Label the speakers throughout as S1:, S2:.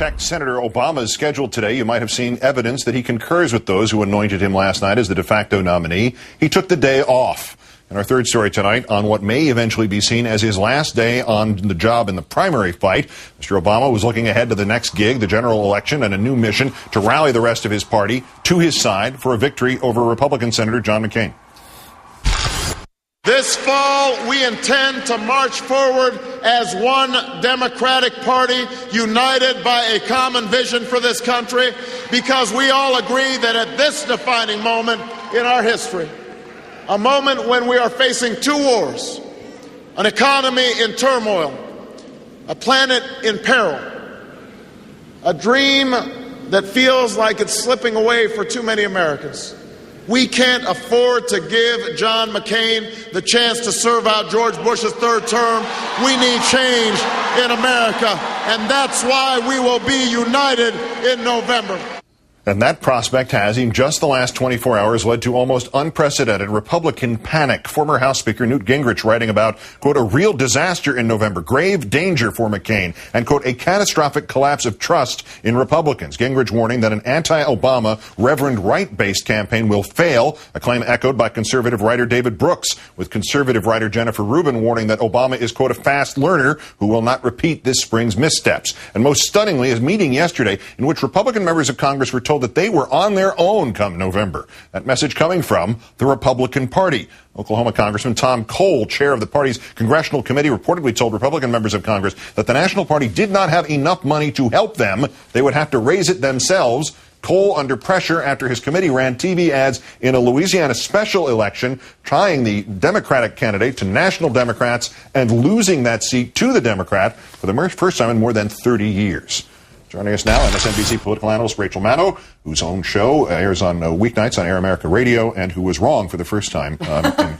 S1: checked Senator Obama's schedule today, you might have seen evidence that he concurs with those who anointed him last night as the de facto nominee. He took the day off. And our third story tonight on what may eventually be seen as his last day on the job in the primary fight. Mr. Obama was looking ahead to the next gig, the general election, and a new mission to rally the rest of his party to his side for a victory over Republican Senator John McCain.
S2: This fall, we intend to march forward as one Democratic Party, united by a common vision for this country, because we all agree that at this defining moment in our history, a moment when we are facing two wars, an economy in turmoil, a planet in peril, a dream that feels like it's slipping away for too many Americans. We can't afford to give John McCain the chance to serve out George Bush's third term. We need change in America, and that's why we will be united in November.
S1: And that prospect has, in just the last 24 hours, led to almost unprecedented Republican panic. Former House Speaker Newt Gingrich writing about, quote, a real disaster in November, grave danger for McCain, and, quote, a catastrophic collapse of trust in Republicans. Gingrich warning that an anti-Obama, Reverend Wright-based campaign will fail, a claim echoed by conservative writer David Brooks, with conservative writer Jennifer Rubin warning that Obama is, quote, a fast learner who will not repeat this spring's missteps. And most stunningly, his meeting yesterday, in which Republican members of Congress were told that they were on their own come November. That message coming from the Republican Party. Oklahoma Congressman Tom Cole, chair of the party's congressional committee, reportedly told Republican members of Congress that the National Party did not have enough money to help them. They would have to raise it themselves. Cole under pressure after his committee ran TV ads in a Louisiana special election, trying the Democratic candidate to national Democrats and losing that seat to the Democrat for the first time in more than 30 years. Joining us now, MSNBC political analyst Rachel Maddow, whose own show airs on weeknights on Air America Radio, and who was wrong for the first time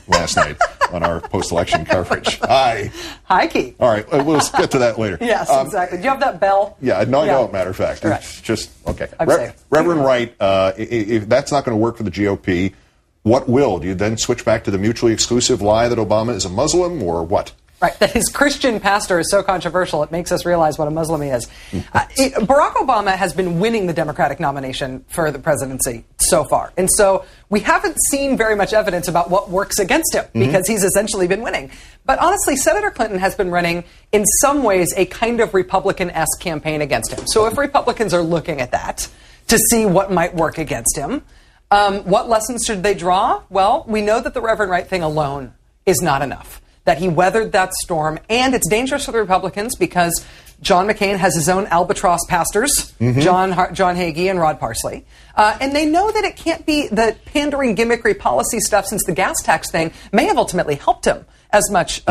S1: last night on our post-election coverage. Hi.
S3: Hi, Keith.
S1: All right, we'll get to that later.
S3: Yes, exactly. Do you have that bell?
S1: Yeah, no, I don't, matter of fact.
S3: Right.
S1: It's just, okay.
S3: Safe.
S1: Reverend Wright, if that's not going to work for the GOP, what will? Do you then switch back to the mutually exclusive lie that Obama is a Muslim, or what?
S3: Right, that his Christian pastor is so controversial, it makes us realize what a Muslim he is. Barack Obama has been winning the Democratic nomination for the presidency so far. And so we haven't seen very much evidence about what works against him, because he's essentially been winning. But honestly, Senator Clinton has been running, in some ways, a kind of Republican-esque campaign against him. So if Republicans are looking at that to see what might work against him, what lessons should they draw? Well, we know that the Reverend Wright thing alone is not enough. That he weathered that storm, and it's dangerous for the Republicans because John McCain has his own albatross pastors, John Hagee and Rod Parsley, and they know that it can't be the pandering, gimmickry policy stuff, since the gas tax thing may have ultimately helped him as much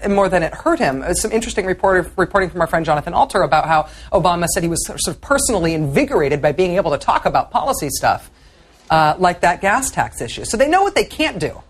S3: more than it hurt him. Some interesting reporting from our friend Jonathan Alter about how Obama said he was sort of personally invigorated by being able to talk about policy stuff like that gas tax issue. So they know what they can't do.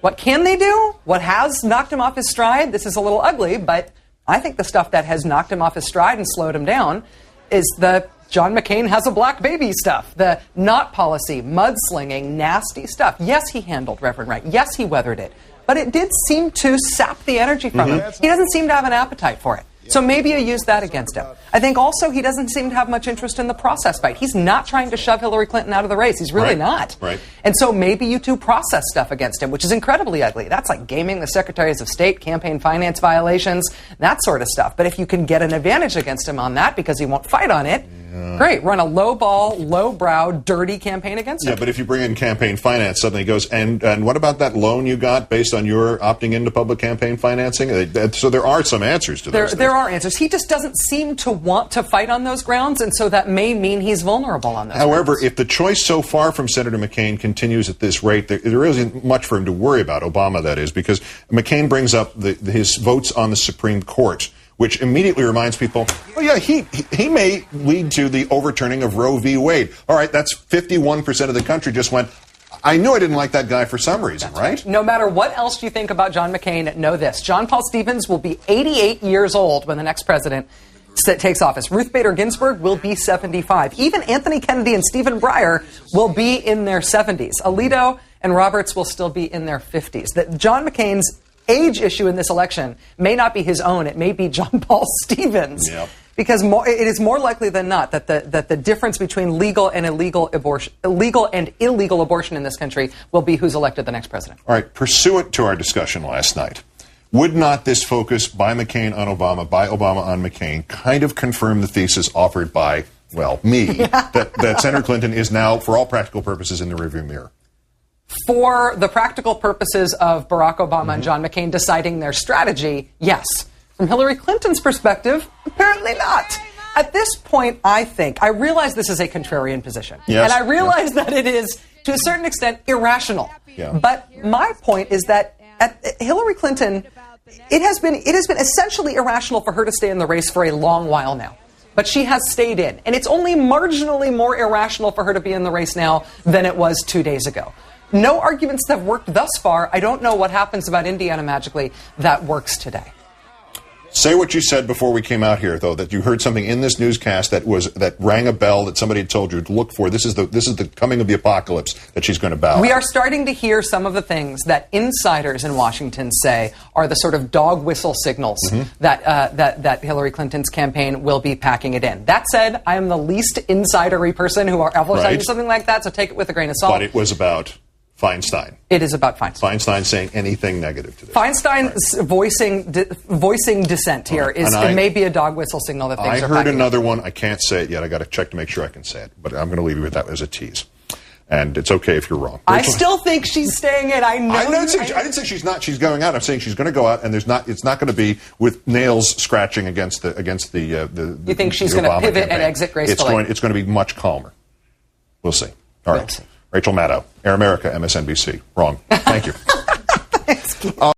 S3: What can they do? What has knocked him off his stride? This is a little ugly, but I think the stuff that has knocked him off his stride and slowed him down is the John McCain has a black baby stuff, the not policy, mudslinging, nasty stuff. Yes, he handled Reverend Wright. Yes, he weathered it. But it did seem to sap the energy from him. He doesn't seem to have an appetite for it. So maybe you use that against him. I think also he doesn't seem to have much interest in the process fight. He's not trying to shove Hillary Clinton out of the race. He's really not.
S1: Right.
S3: And so maybe you do process stuff against him, which is incredibly ugly. That's like gaming the secretaries of state, campaign finance violations, that sort of stuff. But if you can get an advantage against him on that because he won't fight on it, great. Run a low-ball, low-brow, dirty campaign against him.
S1: Yeah, but if you bring in campaign finance, suddenly he goes, and what about that loan you got based on your opting into public campaign financing? So there are some answers to those.
S3: There are answers. He just doesn't seem to want to fight on those grounds, and so that may mean he's vulnerable on those
S1: However,
S3: grounds.
S1: if the choice so far from Senator McCain continues at this rate, there isn't much for him to worry about, Obama that is, because McCain brings up his votes on the Supreme Court, which immediately reminds people, oh yeah, he may lead to the overturning of Roe v. Wade. All right, that's 51% of the country just went, I knew I didn't like that guy for some reason, right?
S3: No matter what else you think about John McCain, know this. John Paul Stevens will be 88 years old when the next president takes office. Ruth Bader Ginsburg will be 75. Even Anthony Kennedy and Stephen Breyer will be in their 70s. Alito and Roberts will still be in their 50s. That John McCain's age issue in this election may not be his own. It may be John Paul Stevens.
S1: Yep.
S3: Because it is more likely than not that the difference between legal and illegal abortion in this country will be who's elected the next president.
S1: All right, pursuant to our discussion last night, would not this focus by McCain on Obama, by Obama on McCain, kind of confirm the thesis offered by, well, me, that Senator Clinton is now, for all practical purposes, in the rearview mirror?
S3: For the practical purposes of Barack Obama and John McCain deciding their strategy, yes. From Hillary Clinton's perspective, apparently not. At this point, I realize this is a contrarian position.
S1: Yes.
S3: And I realize that it is, to a certain extent, irrational.
S1: Yeah.
S3: But my point is that Hillary Clinton, it has been essentially irrational for her to stay in the race for a long while now. But she has stayed in. And it's only marginally more irrational for her to be in the race now than it was 2 days ago. No arguments have worked thus far. I don't know what happens about Indiana magically that works today.
S1: Say what you said before we came out here, though, that you heard something in this newscast that rang a bell that somebody had told you to look for. This is the coming of the apocalypse that she's going to bow.
S3: We are starting to hear some of the things that insiders in Washington say are the sort of dog whistle signals that Hillary Clinton's campaign will be packing it in. That said, I am the least insidery person who will tell you something like that, so take it with a grain of salt.
S1: But it was about Feinstein.
S3: It is about Feinstein.
S1: Feinstein saying anything negative to this.
S3: Feinstein's voicing dissent here it may be a dog whistle signal that things are
S1: I heard another one. I can't say it yet. I got to check to make sure I can say it. But I'm going to leave you with that as a tease. And it's okay if you're wrong.
S3: I still think she's staying in. I didn't
S1: say she's not. She's going out. I'm saying she's going to go out, and it's not going to be with nails scratching against the.
S3: You think she's going to pivot and exit gracefully?
S1: It's going to be much calmer. We'll see. All right. Rachel Maddow, Air America, MSNBC. Wrong. Thank you.
S3: Thanks, Keith.